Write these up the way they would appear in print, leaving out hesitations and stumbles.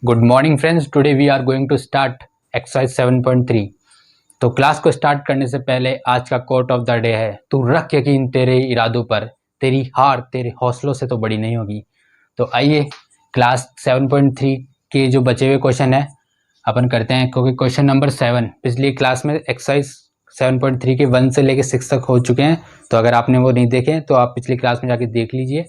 Good morning friends, today we are going to start exercise 7.3। तो class को start करने से पहले आज का कोट ऑफ द डे है, तू रख यकीन तेरे इरादों पर, तेरी हार तेरे हौसलों से तो बड़ी नहीं होगी। तो आइए क्लास 7.3 के जो बचे हुए क्वेश्चन है अपन करते हैं, क्योंकि क्वेश्चन नंबर 7 पिछली क्लास में एक्सरसाइज 7.3 के 1 से लेकर 6 तक हो चुके हैं। तो अगर आपने वो नहीं देखे तो आप पिछली क्लास में जाके देख लीजिए।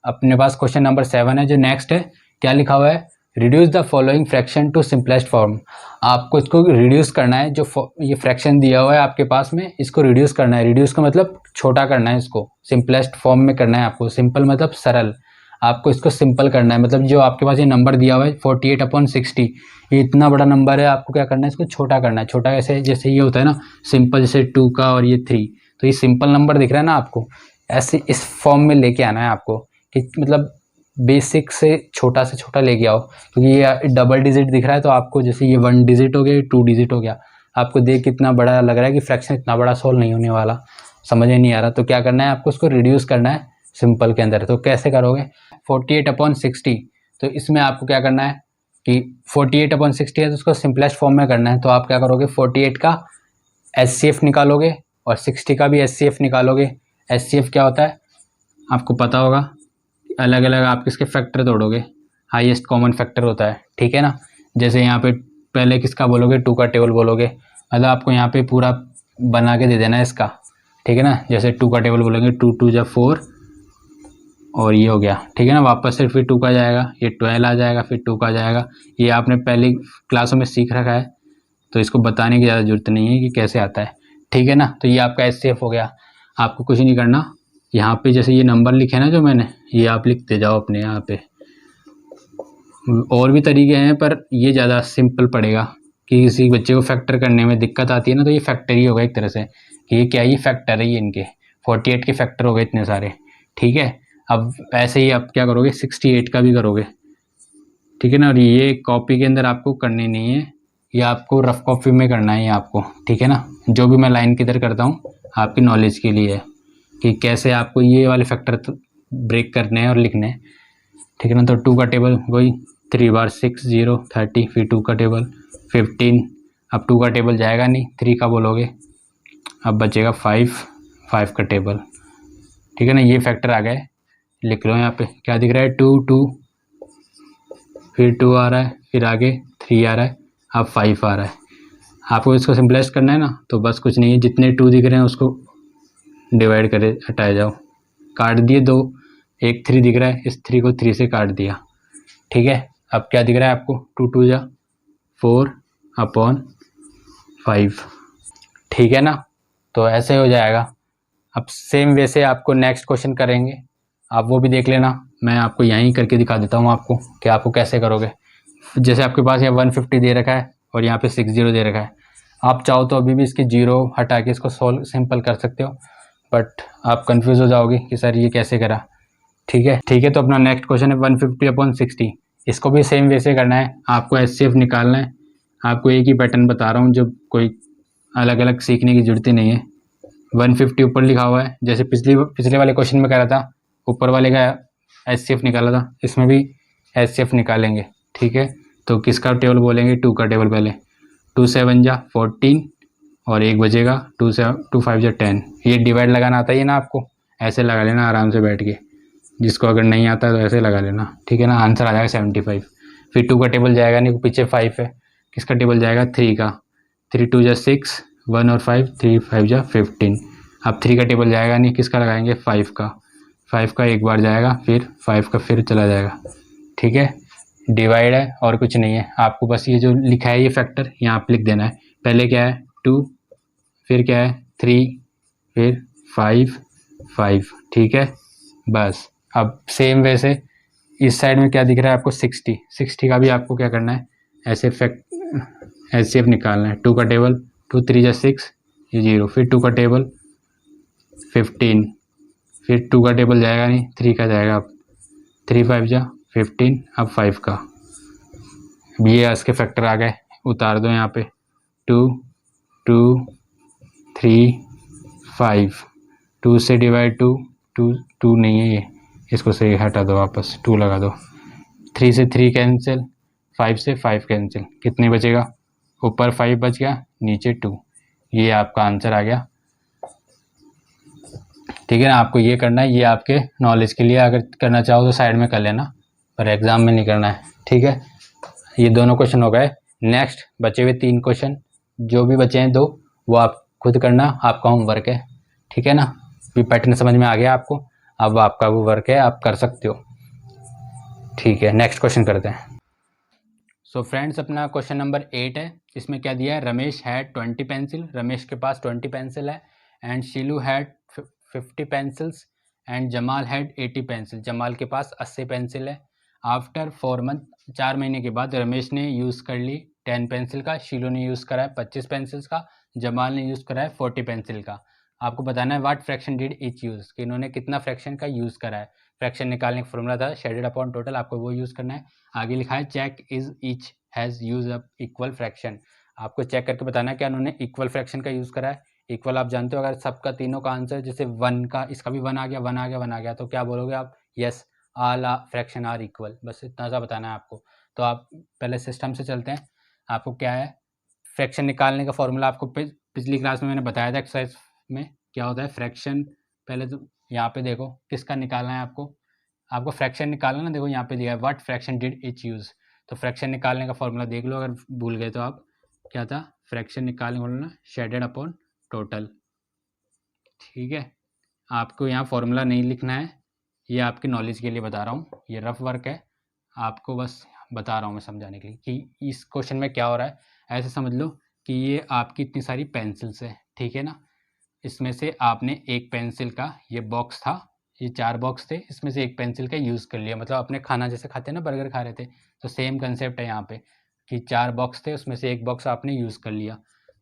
अपने पास क्वेश्चन नंबर 7 है जो नेक्स्ट है। क्या लिखा हुआ है? Reduce the following fraction to simplest form. आपको इसको रिड्यूस करना है। जो ये फ्रैक्शन दिया हुआ है आपके पास में, इसको रिड्यूस करना है। रिड्यूस का मतलब छोटा करना है, इसको सिंपलेस्ट फॉर्म में करना है आपको। सिंपल मतलब सरल, आपको इसको सिंपल करना है। मतलब जो आपके पास ये नंबर दिया हुआ है 48/60, ये इतना बड़ा नंबर है, आपको क्या करना है, इसको छोटा करना है। छोटा कैसे? जैसे ये होता है ना सिंपल, जैसे 2 का और ये 3, तो ये सिंपल नंबर दिख रहा है ना आपको, ऐसे इस फॉर्म में लेके आना है आपको कि मतलब बेसिक से छोटा लेके आओ। क्योंकि ये डबल डिजिट दिख रहा है तो आपको, जैसे ये 1 डिजिट हो गया, 2 डिजिट हो गया, आपको देख कितना बड़ा लग रहा है कि फ्रैक्शन इतना बड़ा सॉल्व नहीं होने वाला, समझ में नहीं आ रहा। तो क्या करना है आपको, उसको रिड्यूस करना है सिंपल के अंदर। तो कैसे करोगे? 48/60, तो इसमें आपको क्या करना है कि 48/60 है तो उसको सिंपलेस्ट फॉर्म में करना है। तो आप क्या करोगे, 48 का HCF निकालोगे और 60 का भी HCF निकालोगे। HCF क्या होता है आपको पता होगा, अलग अलग आप किसके फैक्टर तोड़ोगे, हाईएस्ट कॉमन फैक्टर होता है, ठीक है ना। जैसे यहाँ पे पहले किसका बोलोगे, 2 का टेबल बोलोगे, मतलब आपको यहाँ पे पूरा बना के दे देना है इसका, ठीक है ना। जैसे 2 का टेबल बोलेंगे, 2 2 जा 4 और ये हो गया, ठीक है ना। वापस से फिर 2 का जाएगा, ये 12 आ जाएगा, फिर 2 का जाएगा। ये आपने पहली क्लासों में सीख रखा है तो इसको बताने की ज़्यादा जरूरत नहीं है कि कैसे आता है, ठीक है ना। तो ये आपका HCF हो गया। आपको कुछ नहीं करना, यहाँ पे जैसे ये नंबर लिखे ना जो मैंने, ये आप लिखते जाओ अपने यहाँ पे। और भी तरीके हैं पर ये ज़्यादा सिंपल पड़ेगा कि किसी बच्चे को फैक्टर करने में दिक्कत आती है ना, तो ये फैक्टर ही होगा एक तरह से कि ये क्या, ये फैक्टर है, ये इनके 48 के फैक्टर हो गए इतने सारे, ठीक है। अब ऐसे ही आप क्या करोगे, 68 का भी करोगे, ठीक है ना। और ये कॉपी के अंदर आपको करनी नहीं है, ये आपको रफ कॉपी में करना है ये आपको, ठीक है ना। जो भी मैं लाइन किधर करता हूँ आपकी नॉलेज के लिए है कि कैसे आपको ये वाले फैक्टर ब्रेक करने हैं और लिखने हैं, ठीक है ना। तो 2 का टेबल वही 3 बार 6 0 30, फिर 2 का टेबल 15। अब 2 का टेबल जाएगा नहीं, 3 का बोलोगे, अब बचेगा 5 का टेबल, ठीक है ना। ये फैक्टर आ गए, लिख लो यहाँ पे क्या दिख रहा है, 2 2, फिर 2 आ रहा है, फिर आगे 3 आ रहा है, अब 5 आ रहा है। आपको इसको सिंपलेस्ट करना है ना, तो बस कुछ नहीं है, जितने 2 दिख रहे हैं उसको डिवाइड करे, हटाए जाओ, काट दिए 2, एक 3 दिख रहा है, इस 3 को 3 से काट दिया, ठीक है। अब क्या दिख रहा है आपको, 2 2 जा 4/5, ठीक है ना। तो ऐसे हो जाएगा। अब सेम वे से आपको नेक्स्ट क्वेश्चन करेंगे, आप वो भी देख लेना। मैं आपको यहीं करके दिखा देता हूँ आपको कि आपको कैसे करोगे। जैसे आपके पास यहाँ 150 दे रखा है और यहाँ पे 60 दे रखा है, आप चाहो तो अभी भी इसके 0 हटा के इसको सोल्व सिंपल कर सकते हो, बट आप कंफ्यूज हो जाओगे कि सर ये कैसे करा, ठीक है। तो अपना नेक्स्ट क्वेश्चन है 150/60। इसको भी सेम वे से करना है, आपको HCF निकालना है। आपको एक ही पैटर्न बता रहा हूँ, जो कोई अलग अलग सीखने की जरूरत ही नहीं है। 150 ऊपर लिखा हुआ है, जैसे पिछले वाले क्वेश्चन में कह रहा था, ऊपर वाले का HCF निकाला था, इसमें भी HCF निकालेंगे, ठीक है। तो किसका टेबल बोलेंगे, 2 का टेबल पहले, 2 7 जा 14 और एक बचेगा 2 5 जा 10। ये डिवाइड लगाना आता है ना आपको, ऐसे लगा लेना आराम से बैठ के, जिसको अगर नहीं आता है तो ऐसे लगा लेना, ठीक है ना। आंसर आ जाएगा 75। फिर 2 का टेबल जाएगा नहीं, पीछे 5 है, किसका टेबल जाएगा, 3 का, 3 2 जा 6, 1 और 5, 3 5 जा 15। अब 3 का टेबल जाएगा नहीं, किसका लगाएंगे, 5 का, 5 का एक बार जाएगा, फिर 5 का फिर चला जाएगा, ठीक है। डिवाइड है और कुछ नहीं है, आपको बस ये जो लिखा है ये फैक्टर यहाँ पर लिख देना है। पहले क्या है 2, फिर क्या है 3, फिर 5, ठीक है बस। अब सेम वे से इस साइड में क्या दिख रहा है आपको, 60 का भी आपको क्या करना है, ऐसे HCF निकालना है। 2 का टेबल, 2 3 जा 6, ये 0, फिर 2 का टेबल 15, फिर 2 का टेबल जाएगा नहीं, 3 का जाएगा, अब 3 5 जा 15, अब 5 का, ये इसके फैक्टर आ गए, उतार दो यहाँ पे, 2 2 3 5, 2 से डिवाइड 2 नहीं है ये, इसको से हटा दो, वापस 2 लगा दो, 3 से 3 कैंसिल, 5 से 5 कैंसिल, कितने बचेगा, ऊपर 5 बच गया, नीचे 2। ये आपका आंसर आ गया। ठीक है ना, आपको ये करना है, ये आपके नॉलेज के लिए, अगर करना चाहो तो साइड में कर लेना, पर एग्ज़ाम में नहीं करना है। ठीक है, ये दोनों क्वेश्चन हो गए। नेक्स्ट बचे हुए 3 क्वेश्चन, जो भी बचे हैं 2, वो आप खुद करना, आपका होमवर्क है। ठीक है ना, ये पैटर्न समझ में आ गया आपको, अब आपका वो वर्क है, आप कर सकते हो। ठीक है, नेक्स्ट क्वेश्चन करते हैं। सो फ्रेंड्स, अपना क्वेश्चन नंबर 8 है। इसमें क्या दिया है, रमेश हैड 20 पेंसिल, रमेश के पास 20 पेंसिल है, and शीलू had 50 pencils, and Jamal had 80 pencil, Jamal के पास 80 पेंसिल है। आफ्टर 4 मंथ, 4 महीने के बाद रमेश ने यूज़ कर ली 10 पेंसिल का, शीलू ने यूज़ करा है 25 पेंसिल्स का, जमाल ने यूज़ करा है 40 पेंसिल का। आपको बताना है what fraction did each use, कि इन्होंने कितना फ्रैक्शन का यूज़ करा है। फ्रैक्शन निकालने का फॉर्मूला था शेडेड अपॉन टोटल, आपको वो यूज़ करना है। आगे लिखा है check is each has use up equal fraction, आपको चेक करके बताना है क्या उन्होंने इक्वल फ्रैक्शन का यूज़ करा है। इक्वल आप जानते हो, अगर सबका तीनों का आंसर जैसे 1 का, इसका भी 1 आ गया, 1 आ गया, 1 आ गया, तो क्या बोलोगे आप, yes all fraction are equal, बस इतना सा बताना है आपको। तो आप पहले सिस्टम से चलते हैं। आपको क्या है, फ्रैक्शन निकालने का फॉर्मूला आपको पिछली क्लास में मैंने बताया था, एक्सरसाइज में क्या होता है फ्रैक्शन। पहले तो यहाँ पे देखो किसका निकालना है आपको, आपको फ्रैक्शन निकालना ना, देखो यहाँ पे दिया है what fraction did etch use, तो फ्रैक्शन निकालने का फॉर्मूला देख लो, अगर भूल गए तो आप, क्या था फ्रैक्शन निकालने का फॉर्मूला, शेडेड अपॉन टोटल। ठीक है, आपको यहाँ फॉर्मूला नहीं लिखना है, ये आपकी नॉलेज के लिए बता रहा हूँ, ये रफ वर्क है, आपको बस बता रहा हूँ मैं समझाने के लिए कि इस क्वेश्चन में क्या हो रहा है। ऐसे समझ लो कि ये आपकी इतनी सारी पेंसिल्स है, ठीक है ना, इसमें से आपने एक पेंसिल का, ये बॉक्स था, ये 4 बॉक्स थे, इसमें से एक पेंसिल का यूज़ कर लिया, मतलब अपने खाना जैसे खाते हैं ना, बर्गर खा रहे थे, तो सेम कंसेप्ट है यहाँ पे कि 4 बॉक्स थे, उसमें से एक बॉक्स आपने यूज़ कर लिया।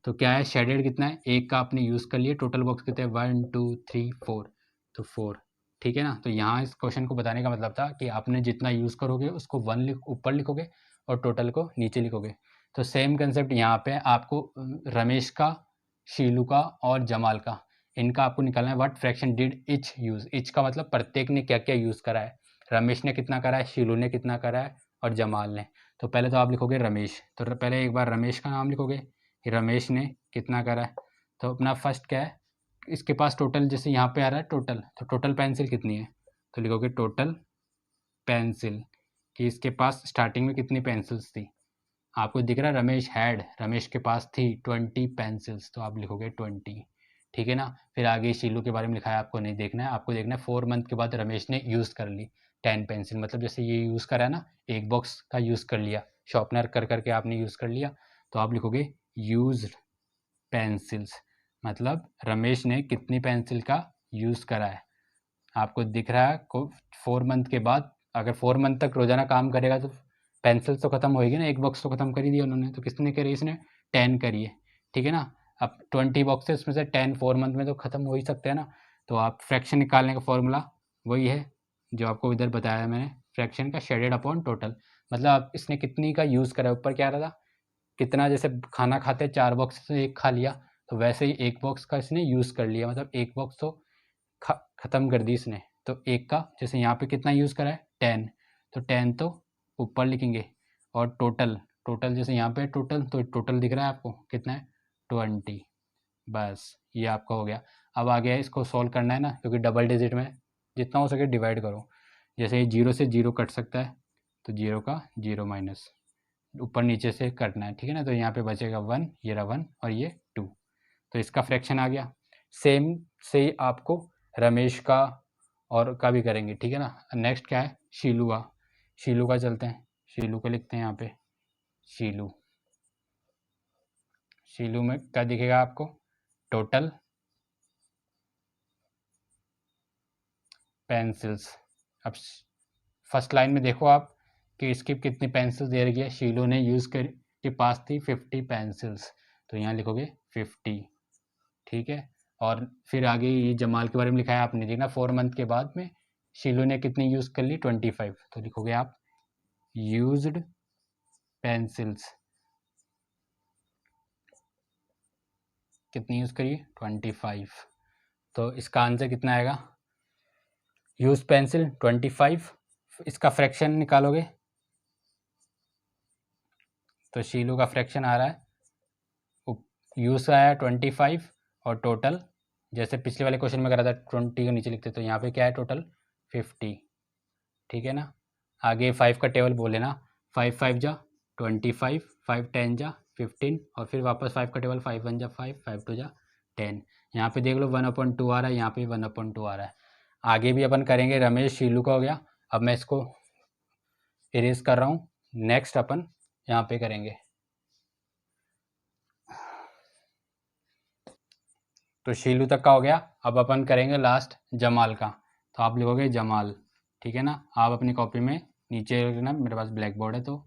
तो क्या है, शेडेड कितना है, एक का आपने यूज़ कर लिया, टोटल बॉक्स कितने, 1 2 3 4, तो 4। ठीक है ना, तो यहाँ इस क्वेश्चन को बताने का मतलब था कि आपने जितना यूज़ करोगे उसको 1 ऊपर लिखोगे और टोटल को नीचे लिखोगे। तो सेम कंसेप्ट यहाँ पे आपको रमेश का, शीलू का और जमाल का, इनका आपको निकालना है what fraction did etch use. Etch का मतलब प्रत्येक ने क्या क्या यूज़ करा है, रमेश ने कितना करा है, शीलू ने कितना करा है और जमाल ने। तो पहले तो आप लिखोगे रमेश, तो पहले एक बार रमेश का नाम लिखोगे कि रमेश ने कितना करा है। तो अपना फर्स्ट क्या है, इसके पास टोटल, जैसे यहाँ पे आ रहा है टोटल, तो टोटल पेंसिल कितनी है, तो लिखोगे टोटल पेंसिल, कि इसके पास स्टार्टिंग में कितनी पेंसिल्स थी, आपको दिख रहा है रमेश हैड, रमेश के पास थी 20 पेंसिल्स, तो आप लिखोगे 20। ठीक है ना, फिर आगे शीलू के बारे में लिखा है, आपको नहीं देखना है, आपको देखना है 4 मंथ के बाद रमेश ने यूज़ कर ली 10 पेंसिल, मतलब जैसे ये यूज़ करा है ना, एक बॉक्स का यूज़ कर लिया, शॉर्पनर कर करके आपने यूज़ कर लिया, तो आप लिखोगे यूज्ड पेंसिल्स, मतलब रमेश ने कितनी पेंसिल का यूज़ करा है। आपको दिख रहा है को 4 मंथ के बाद, अगर 4 मंथ तक रोज़ाना काम करेगा तो पेंसिल्स तो ख़त्म होएगी ना, एक बॉक्स तो ख़त्म कर ही दिया उन्होंने, तो किसने करी, इसने 10 करी है। ठीक है ना, अब 20 बॉक्स है, उसमें से 10 4 मंथ में तो ख़त्म हो ही सकते हैं ना। तो आप फ्रैक्शन निकालने का फॉर्मूला वही है जो आपको इधर बताया मैंने, फ्रैक्शन का शेडेड अपॉन टोटल, मतलब आप इसने कितनी का यूज़ करा है, ऊपर क्या रहा था कितना, जैसे खाना खाते 4 बॉक्स से एक खा लिया, तो वैसे ही एक बॉक्स का इसने यूज़ कर लिया, मतलब एक बॉक्स तो ख़त्म कर दी इसने, तो एक का जैसे यहाँ पे कितना यूज़ करा है 10, तो 10 तो ऊपर लिखेंगे, और टोटल, टोटल जैसे यहाँ पे टोटल, तो टोटल दिख रहा है आपको कितना है 20, बस ये आपका हो गया। अब आ गया इसको सॉल्व करना है ना, क्योंकि डबल डिजिट में जितना हो सके डिवाइड करो, जैसे जीरो से जीरो कट सकता है, तो जीरो का जीरो माइनस, ऊपर नीचे से कटना है, ठीक है ना, तो यहाँ पे बचेगा 1, ये रहा 1 और ये 2, तो इसका फ्रैक्शन आ गया। सेम से ही आपको रमेश का और का भी करेंगे, ठीक है ना। नेक्स्ट क्या है, शीलू का, शीलू का चलते हैं, शीलू को लिखते हैं यहाँ पे, शीलू, शीलू में क्या दिखेगा आपको, टोटल पेंसिल्स। अब फर्स्ट लाइन में देखो आप कि इसकी कितनी पेंसिल्स दे रही है, शीलू ने यूज़ कर के पास थी 50 पेंसिल्स, तो यहाँ लिखोगे 50, ठीक है। और फिर आगे ये जमाल के बारे में लिखा है आपने देखना, 4 मंथ के बाद में शीलू ने कितनी यूज़ कर ली 25, तो लिखोगे आप यूज्ड पेंसिल्स कितनी यूज़ करिए 25, तो इसका आंसर कितना आएगा, यूज पेंसिल 25, इसका फ्रैक्शन निकालोगे तो शीलू का फ्रैक्शन आ रहा है, यूज़ का आया 25 और टोटल जैसे पिछले वाले क्वेश्चन में करा था 20 को नीचे लिखते, तो यहाँ पे क्या है टोटल 50, ठीक है ना। आगे 5 का टेबल बोले ना, 5 5 जा 25, 5 10 जा 15 और फिर वापस 5 का टेबल, 5 1 जा 5, 5 2 जा 10। यहाँ पे देख लो 1/2 आ रहा है, यहाँ पे 1/2 आ रहा है। आगे भी अपन करेंगे, रमेश शीलू का हो गया। अब मैं इसको इरेज कर रहा हूँ, नेक्स्ट अपन यहाँ पे करेंगे। तो शीलू तक का हो गया, अब अपन करेंगे लास्ट जमाल का। तो आप लिखोगे जमाल, ठीक है ना। आप अपनी कॉपी में नीचे लिखना, मेरे पास ब्लैक बोर्ड है तो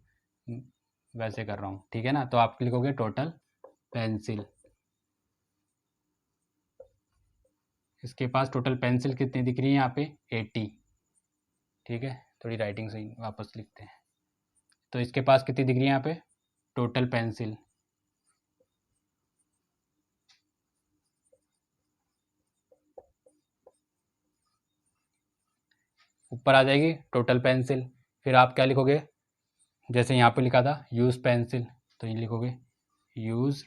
वैसे कर रहा हूँ, ठीक है ना। तो आप लिखोगे टोटल पेंसिल, इसके पास टोटल पेंसिल कितनी दिख रही है यहाँ पे 80, ठीक है। थोड़ी राइटिंग सही वापस लिखते हैं। तो इसके पास कितनी दिख रही है यहाँ पे टोटल पेंसिल, ऊपर आ जाएगी टोटल पेंसिल। फिर आप क्या लिखोगे, जैसे यहाँ पे लिखा था यूज़ पेंसिल, तो ये लिखोगे यूज़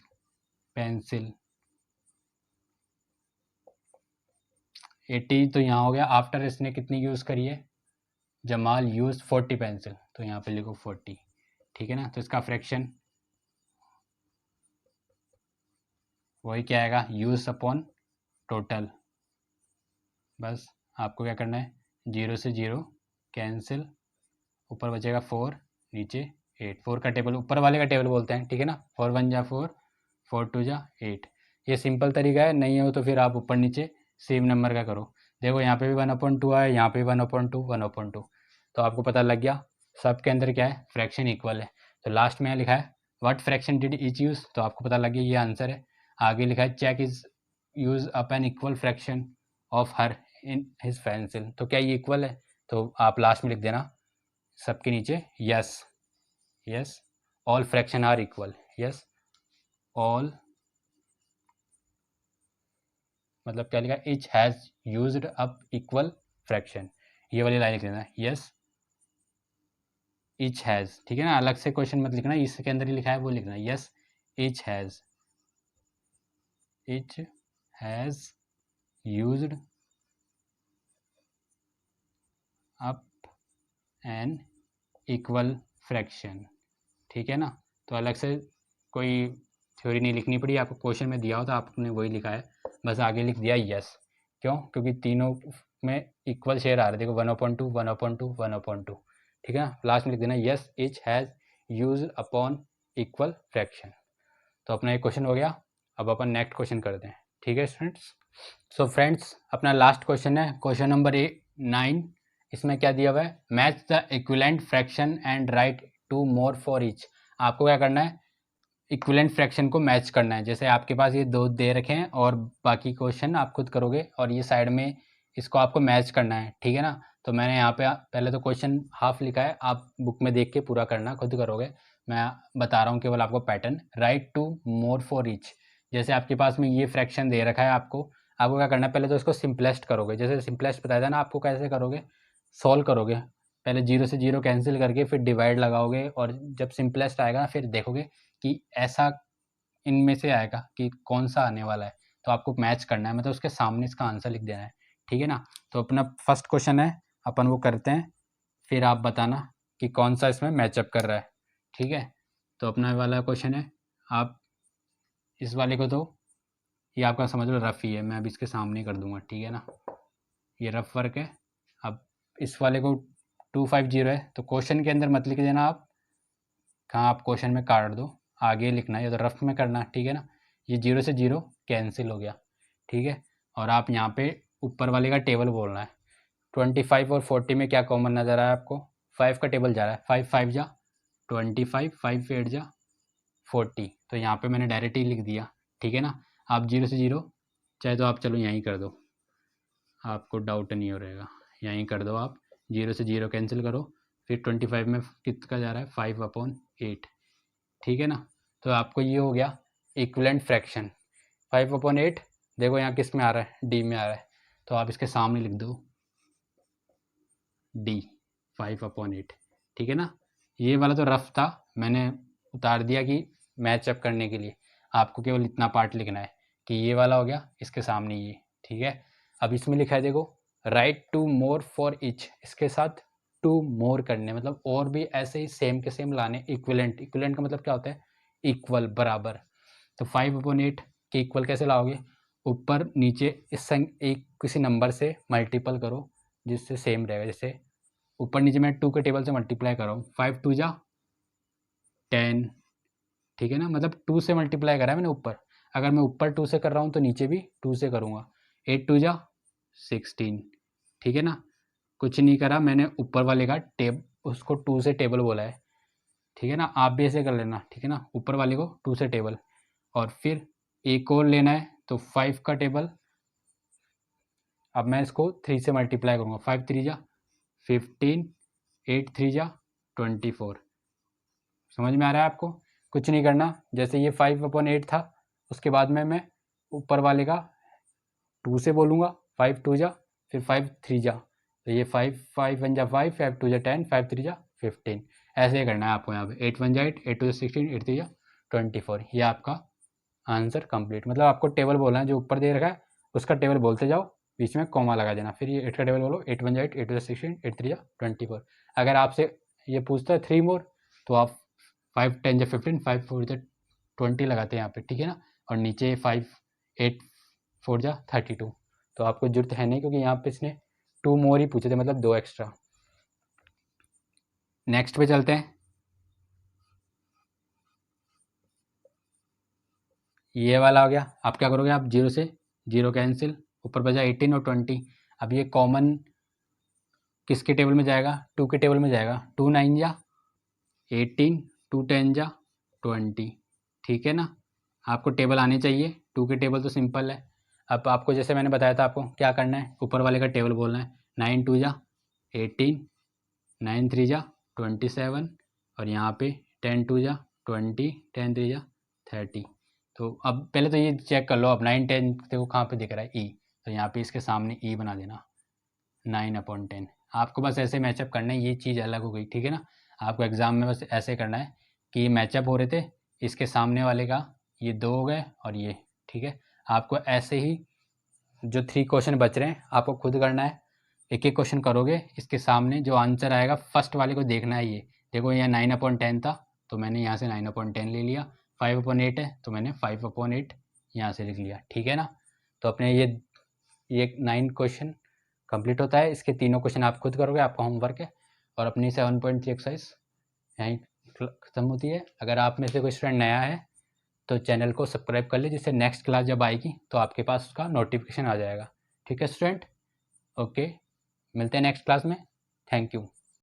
पेंसिल 80। तो यहाँ हो गया। आफ्टर इसने कितनी यूज़ करी है, जमाल यूज़ 40 पेंसिल, तो यहाँ पे लिखो 40, ठीक है ना। तो इसका फ्रैक्शन वही क्या आएगा, यूज़ अपॉन टोटल। बस आपको क्या करना है, 0 से 0 कैंसिल, ऊपर बचेगा 4, नीचे 8। 4 का टेबल ऊपर वाले का टेबल बोलते हैं, ठीक है ना। 4 1 जा 4, 4 2 जा 8। ये सिंपल तरीका है, नहीं हो तो फिर आप ऊपर नीचे सेम नंबर का करो। देखो यहाँ पे भी 1/2 आया, यहाँ पे भी 1/2 1/2, तो आपको पता लग गया सब के अंदर क्या है, फ्रैक्शन इक्वल है। तो लास्ट में यहाँ लिखा है what fraction did each use, तो आपको पता लग गया ये आंसर है। आगे लिखा है check is use up an equal fraction of her in his pencil, तो क्या ये इक्वल है, तो आप लास्ट में लिख देना सबके नीचे yes, yes all fraction are equal, yes all, मतलब क्या लिखा, each has used up equal fraction, ये वाली लाइन लिख देना यस इच हैज़, ठीक है ना। अलग से क्वेश्चन मत लिखना, इसके अंदर ही लिखा है वो लिखना, yes etch has used up an equal fraction, ठीक है ना। तो अलग से कोई थ्योरी नहीं लिखनी पड़ी, आपको क्वेश्चन में दिया हो तो आपने वही लिखा है, बस आगे लिख दिया यस। क्यों, क्योंकि तीनों में इक्वल शेयर आ रहे, देखो 1/2 1/2 1/2, ठीक है ना। लास्ट में लिख देना yes etch has use upon equal fraction. तो अपना एक क्वेश्चन हो गया। अब अपन नेक्स्ट क्वेश्चन करते हैं, ठीक है फ्रेंड्स। सो फ्रेंड्स अपना लास्ट क्वेश्चन है क्वेश्चन नंबर 9। इसमें क्या दिया हुआ है, match the equivalent fraction and right 2 more for each. आपको क्या करना है, इक्विवेलेंट फ्रैक्शन को मैच करना है। जैसे आपके पास ये दो दे रखे हैं और बाकी क्वेश्चन आप खुद करोगे और ये साइड में इसको आपको मैच करना है, ठीक है ना। तो मैंने यहाँ पे पहले तो क्वेश्चन हाफ लिखा है, आप बुक में देख के पूरा करना, खुद करोगे। मैं बता रहा हूँ केवल आपको pattern, right 2 more for each. जैसे आपके पास में ये फ्रैक्शन दे रखा है, आपको क्या करना है, पहले तो इसको सिंपलेस्ट करोगे। जैसे सिंपलेस्ट बताया था ना आपको, कैसे करोगे, सॉल्व करोगे, पहले 0 से 0 कैंसिल करके फिर डिवाइड लगाओगे, और जब सिंपलेस्ट आएगा फिर देखोगे कि ऐसा इनमें से आएगा कि कौन सा आने वाला है, तो आपको मैच करना है, मतलब उसके सामने इसका आंसर लिख देना है, ठीक है ना। तो अपना फर्स्ट क्वेश्चन है, अपन वो करते हैं, फिर आप बताना कि कौन सा इसमें मैचअप कर रहा है, ठीक है। तो अपना वाला क्वेश्चन है, आप इस वाले को, तो ये आपका समझ लो रफ ही है, मैं अभी इसके सामने कर दूंगा, ठीक है ना। ये रफ वर्क है। अब इस वाले को 250 है, तो क्वेश्चन के अंदर मत लिख देना आप, कहाँ आप क्वेश्चन में काट दो, आगे लिखना है, ये तो रफ में करना, ठीक है ना। ये 0 से 0 कैंसिल हो गया, ठीक है। और आप यहाँ पे ऊपर वाले का टेबल बोलना है। 25 और 40 में क्या कॉमन नज़र आया आपको, 5 का टेबल जा रहा है, 5 5 जा 25, 5 8 जा 40, तो यहाँ पे मैंने डायरेक्ट ही लिख दिया, ठीक है ना। आप 0 से 0 चाहे तो आप चलो यहीं कर दो, आपको डाउट नहीं हो रहेगा, यहीं कर दो आप, 0 से 0 कैंसिल करो, फिर 25 में कितना जा रहा है 5/8, ठीक है ना। तो आपको ये हो गया इक्विवेलेंट फ्रैक्शन। 5/8 देखो यहाँ किस में आ रहा है, डी में आ रहा है, तो आप इसके सामने लिख दो डी 5/8, ठीक है ना। ये वाला तो रफ था, मैंने उतार दिया कि मैचअप करने के लिए आपको केवल इतना पार्ट लिखना है कि ये वाला हो गया, इसके सामने ये, ठीक है। अब इसमें लिखा है देखो, write two more for each, इसके साथ टू मोर करने, मतलब और भी ऐसे ही सेम के सेम लाने। इक्विलेंट, इक्विलेंट का मतलब क्या होता है, इक्वल, बराबर। तो 5/8 के इक्वल कैसे लाओगे, ऊपर नीचे इस एक किसी नंबर से मल्टीपल करो जिससे सेम रहेगा। जैसे ऊपर नीचे मैं 2 के टेबल से मल्टीप्लाई कर रहा हूँ, 5 2 जा 10, ठीक है ना, मतलब 2 से मल्टीप्लाई करा है मैंने ऊपर। अगर मैं ऊपर 2 से कर रहा हूँ तो नीचे भी 2 से करूँगा। 8 2 जा 16, ठीक है ना। कुछ नहीं करा मैंने, ऊपर वाले का उसको 2 से टेबल बोला है, ठीक है ना। आप भी ऐसे कर लेना, ठीक है ना, ऊपर वाले को 2 से टेबल, और फिर एक और लेना है तो 5 का टेबल। अब मैं इसको 3 से मल्टीप्लाई करूँगा, 5 3 जा 15, 8 3 जा 24। समझ में आ रहा है आपको। कुछ नहीं करना, जैसे ये 5/8 था, उसके बाद में मैं ऊपर वाले का 2 से बोलूँगा, 5 2 जा, फिर 5 3 जा, तो ये 5 5 1 जा 5, 5 2 जा 10, 5 3 जा 15। ऐसे ही करना है आपको यहाँ पे। 8 1 जा 8, 8 2 जा 16, 8 3 जा 24। ये आपका आंसर कंप्लीट। मतलब आपको टेबल बोलना है, जो ऊपर दे रखा है उसका टेबल बोलते जाओ, बीच में कॉमा लगा देना, फिर ये 8 का टेबल बोलो, 8 1 जा 8, 8 2 जा 16, 8 3 जा 24। अगर आपसे ये पूछता है 3 मोर, तो आप 5 10 जा 15, 5 4 जा 20 लगाते हैं यहाँ पे, ठीक है ना। और नीचे 5 8 4 जा 32। तो आपको जरूरत है नहीं, क्योंकि यहाँ पे इसने 2 मोर ही पूछे थे, मतलब 2 एक्स्ट्रा। नेक्स्ट पे चलते हैं। ये वाला हो गया। आप क्या करोगे, आप 0 से 0 कैंसिल, ऊपर बचा 18 और 20। अब ये कॉमन किसके टेबल में जाएगा, 2 के टेबल में जाएगा। 2 9 जा 18, 2 10 जा 20, ठीक है ना। आपको टेबल आने चाहिए, 2 के टेबल तो सिंपल है। अब आपको जैसे मैंने बताया था, आपको क्या करना है, ऊपर वाले का टेबल बोलना है। 9 2 जा 18, 9 3 जा 27, और यहाँ पे 10 2 जा 20, 10 3 जा 30। तो अब पहले तो ये चेक कर लो, अब 9 10 देखो कहाँ पे दिख रहा है, ई, तो यहाँ पे इसके सामने ई बना देना, 9/10। आपको बस ऐसे मैचअप करना है, ये चीज़ अलग हो गई, ठीक है ना। आपको एग्ज़ाम में बस ऐसे करना है कि मैचअप हो रहे थे, इसके सामने वाले का ये 2 हो गए और ये, ठीक है। आपको ऐसे ही जो 3 क्वेश्चन बच रहे हैं आपको खुद करना है। एक एक क्वेश्चन करोगे, इसके सामने जो आंसर आएगा फर्स्ट वाले को देखना है। ये देखो, यहाँ 9/10 था तो मैंने यहाँ से 9/10 ले लिया। 5/8 है तो मैंने 5/8 यहाँ से लिख लिया, ठीक है ना। तो अपने ये 9 क्वेश्चन कंप्लीट होता है। इसके तीनों क्वेश्चन आप खुद करोगे, आपका होमवर्क है। और अपनी 7.3 एक्सरसाइज यहीं ख़त्म होती है। अगर आप में से कोई स्टूडेंट नया है तो चैनल को सब्सक्राइब कर ले, जिससे नेक्स्ट क्लास जब आएगी तो आपके पास उसका नोटिफिकेशन आ जाएगा, ठीक है स्टूडेंट। ओके, मिलते हैं नेक्स्ट क्लास में। Thank you.